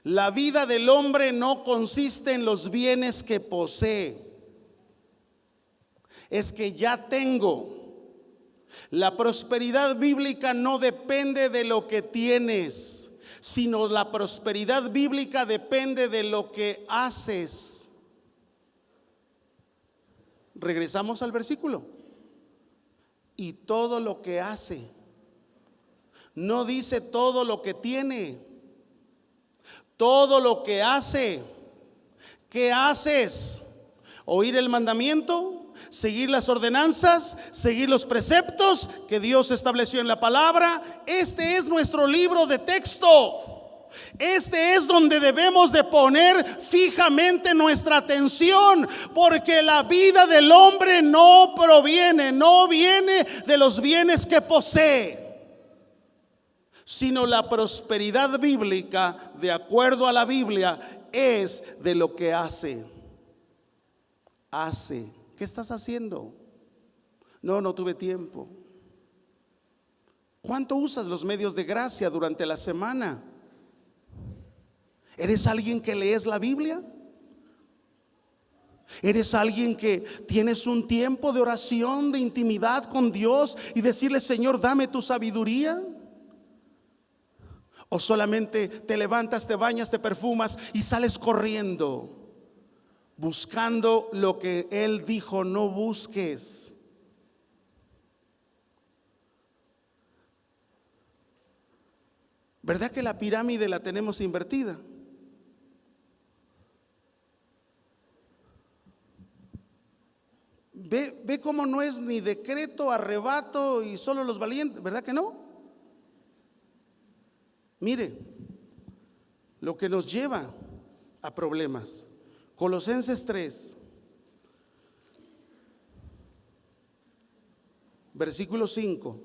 La vida del hombre no consiste en los bienes que posee. Es que ya tengo. La prosperidad bíblica no depende de lo que tienes, sino la prosperidad bíblica depende de lo que haces. Regresamos al versículo. Y todo lo que hace. No dice todo lo que tiene. Todo lo que hace. ¿Qué haces? ¿Oír el mandamiento? ¿Seguir las ordenanzas? ¿Seguir los preceptos que Dios estableció en la palabra? Este es nuestro libro de texto. Este es donde debemos de poner fijamente nuestra atención, porque la vida del hombre no viene de los bienes que posee, sino la prosperidad bíblica, de acuerdo a la Biblia, es de lo que hace. ¿Qué estás haciendo? No tuve tiempo. ¿Cuánto usas los medios de gracia durante la semana? ¿Eres alguien que lees la Biblia? ¿Eres alguien que tienes un tiempo de oración, de intimidad con Dios y decirle, Señor, dame tu sabiduría? ¿O solamente te levantas, te bañas, te perfumas y sales corriendo buscando lo que Él dijo no busques? ¿Verdad que la pirámide la tenemos invertida? Ve cómo no es ni decreto, arrebato y solo los valientes, ¿verdad que no? Mire, lo que nos lleva a problemas. Colosenses 3, versículo 5.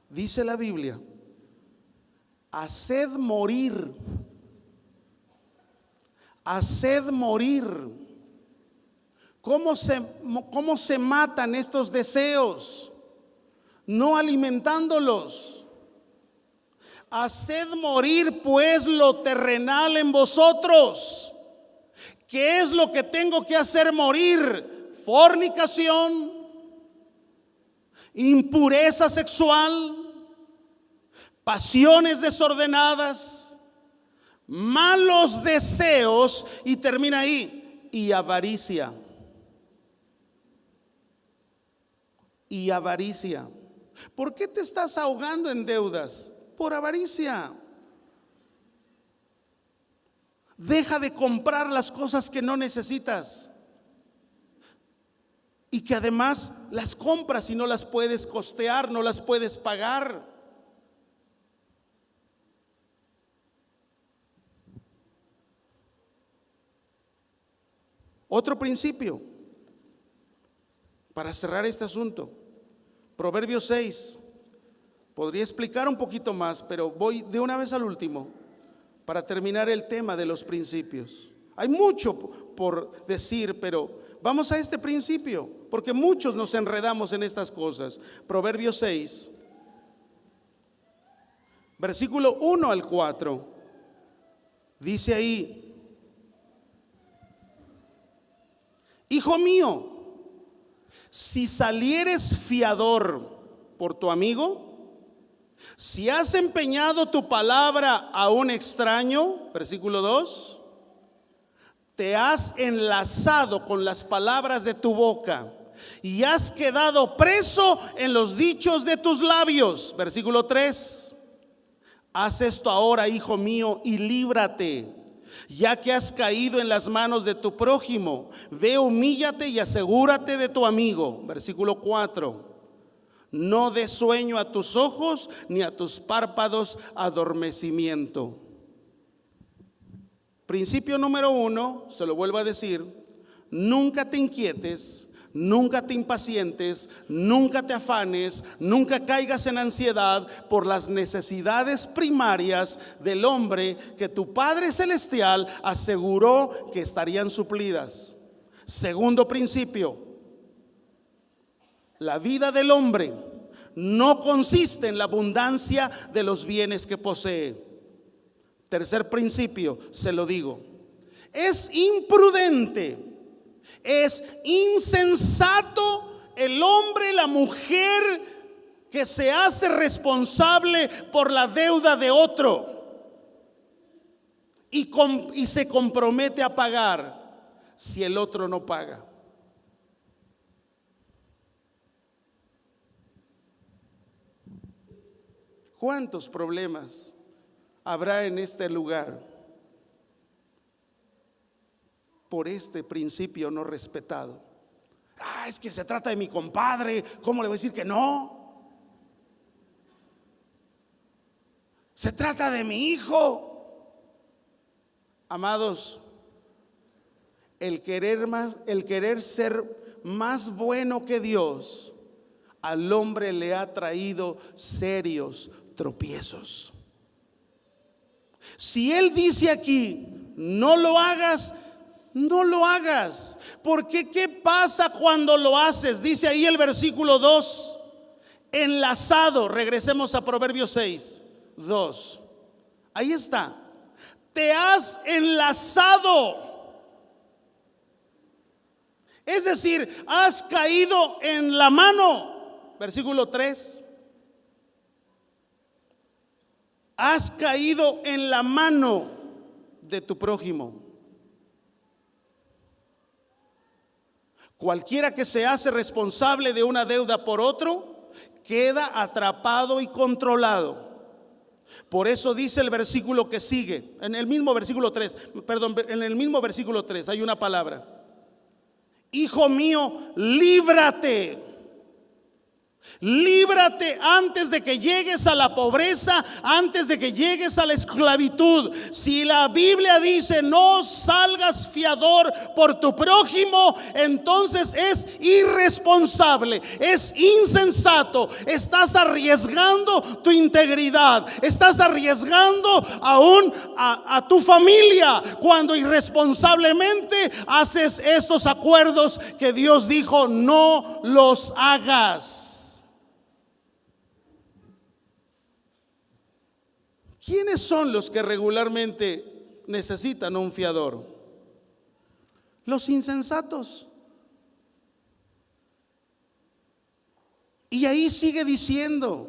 Dice la Biblia, haced morir. ¿Cómo se matan estos deseos? No alimentándolos. Haced morir pues lo terrenal en vosotros. ¿Qué es lo que tengo que hacer morir? Fornicación, impureza sexual, pasiones desordenadas, malos deseos, y termina ahí, y avaricia. Y avaricia. ¿Por qué te estás ahogando en deudas? Por avaricia. Deja de comprar las cosas que no necesitas y que además las compras y no las puedes costear, no las puedes pagar. Otro principio para cerrar este asunto, Proverbios 6. Podría explicar un poquito más, pero voy de una vez al último para terminar el tema de los principios. Hay mucho por decir, pero vamos a este principio, porque muchos nos enredamos en estas cosas. Proverbios 6, versículo 1 al 4, dice ahí: hijo mío, si salieres fiador por tu amigo, si has empeñado tu palabra a un extraño, versículo 2, te has enlazado con las palabras de tu boca y has quedado preso en los dichos de tus labios, versículo 3, haz esto ahora, hijo mío, y líbrate, ya que has caído en las manos de tu prójimo. Ve, humíllate y asegúrate de tu amigo, versículo 4. No des sueño a tus ojos, ni a tus párpados adormecimiento. Principio número 1, se lo vuelvo a decir: nunca te inquietes, nunca te impacientes, nunca te afanes, nunca caigas en ansiedad por las necesidades primarias del hombre que tu Padre Celestial aseguró que estarían suplidas. Segundo principio: la vida del hombre no consiste en la abundancia de los bienes que posee. Tercer principio, se lo digo: es imprudente, es insensato el hombre, la mujer que se hace responsable por la deuda de otro y se compromete a pagar si el otro no paga. ¿Cuántos problemas habrá en este lugar por este principio no respetado? Es que se trata de mi compadre, ¿cómo le voy a decir que no? Se trata de mi hijo. Amados, el querer ser más bueno que Dios al hombre le ha traído serios tropiezos. Si Él dice aquí: no lo hagas, no lo hagas. Porque ¿qué pasa cuando lo haces? Dice ahí el versículo 2: enlazado. Regresemos a Proverbios 6, 2. Ahí está: te has enlazado. Es decir, has caído en la mano. Versículo 3: has caído en la mano de tu prójimo. Cualquiera que se hace responsable de una deuda por otro queda atrapado y controlado. Por eso dice el versículo que sigue, en el mismo versículo 3, en el mismo versículo 3 hay una palabra: hijo mío, líbrate. Líbrate antes de que llegues a la pobreza, antes de que llegues a la esclavitud. Si la Biblia dice no salgas fiador por tu prójimo, entonces es irresponsable, es insensato. Estás arriesgando tu integridad, estás arriesgando aún a tu familia cuando irresponsablemente haces estos acuerdos que Dios dijo no los hagas. ¿Quiénes son los que regularmente necesitan un fiador? Los insensatos. Y ahí sigue diciendo,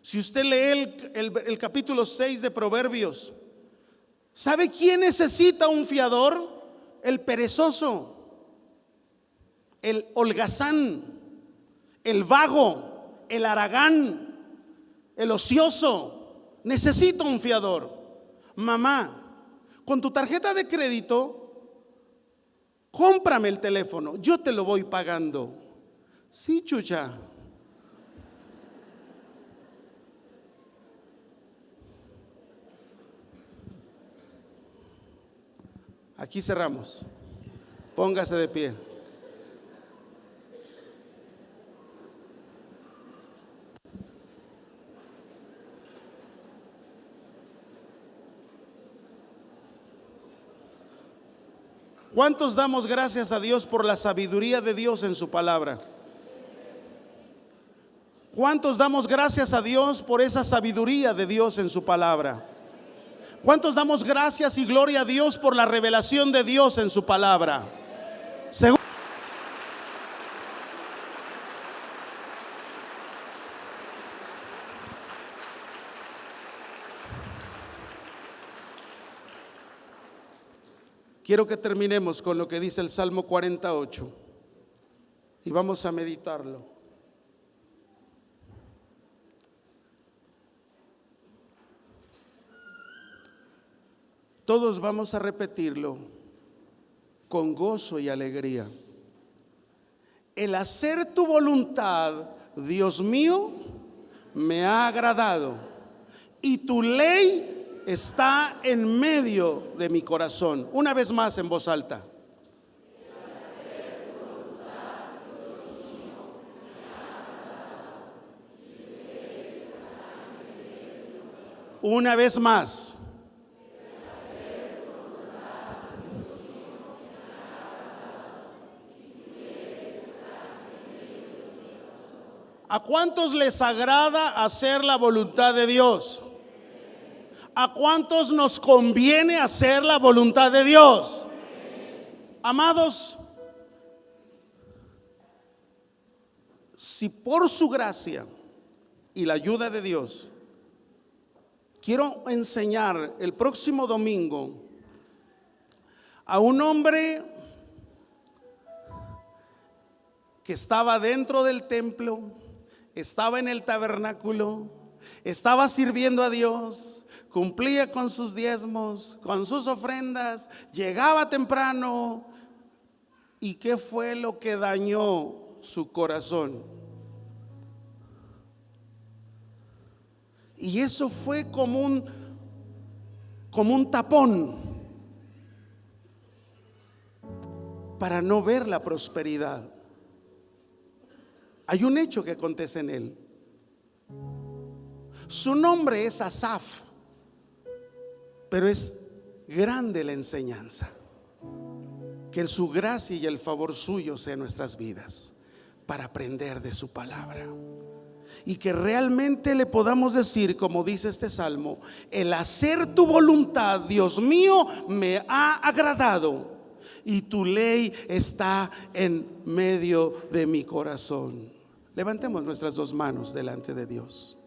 si usted lee el capítulo 6 de Proverbios, ¿sabe quién necesita un fiador? El perezoso, el holgazán, el vago, el haragán, el ocioso. Necesito un fiador. Mamá, con tu tarjeta de crédito, cómprame el teléfono, yo te lo voy pagando. Sí, chucha. Aquí cerramos. Póngase de pie. ¿Cuántos damos gracias a Dios por la sabiduría de Dios en su palabra? ¿Cuántos damos gracias a Dios por esa sabiduría de Dios en su palabra? ¿Cuántos damos gracias y gloria a Dios por la revelación de Dios en su palabra? Quiero que terminemos con lo que dice el Salmo 48 y vamos a meditarlo. Todos vamos a repetirlo con gozo y alegría. El hacer tu voluntad, Dios mío, me ha agradado, y tu ley está en medio de mi corazón. Una vez más en voz alta. Una vez más. ¿A cuántos les agrada hacer la voluntad de Dios? ¿A cuántos nos conviene hacer la voluntad de Dios? Amados, si por su gracia y la ayuda de Dios, quiero enseñar el próximo domingo a un hombre que estaba dentro del templo, estaba en el tabernáculo, estaba sirviendo a Dios, cumplía con sus diezmos, con sus ofrendas, llegaba temprano. ¿Y qué fue lo que dañó su corazón? Y eso fue como un tapón para no ver la prosperidad. Hay un hecho que acontece en él. Su nombre es Asaf, pero es grande la enseñanza. Que en su gracia y el favor suyo sea en nuestras vidas, para aprender de su palabra. Y que realmente le podamos decir, como dice este salmo: el hacer tu voluntad, Dios mío, me ha agradado, y tu ley está en medio de mi corazón. Levantemos nuestras dos manos delante de Dios.